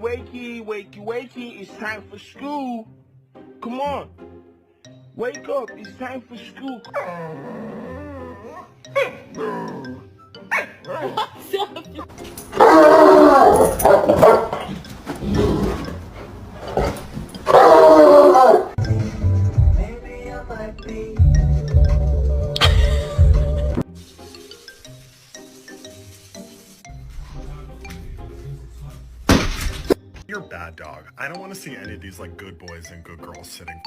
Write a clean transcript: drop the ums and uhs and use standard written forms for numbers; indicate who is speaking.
Speaker 1: wakey, wakey, wakey. It's time for school. Come on. Wake up. It's time for school.
Speaker 2: Maybe I might be.
Speaker 3: You're a bad dog. I don't want to see any of these like good boys and good girls sitting.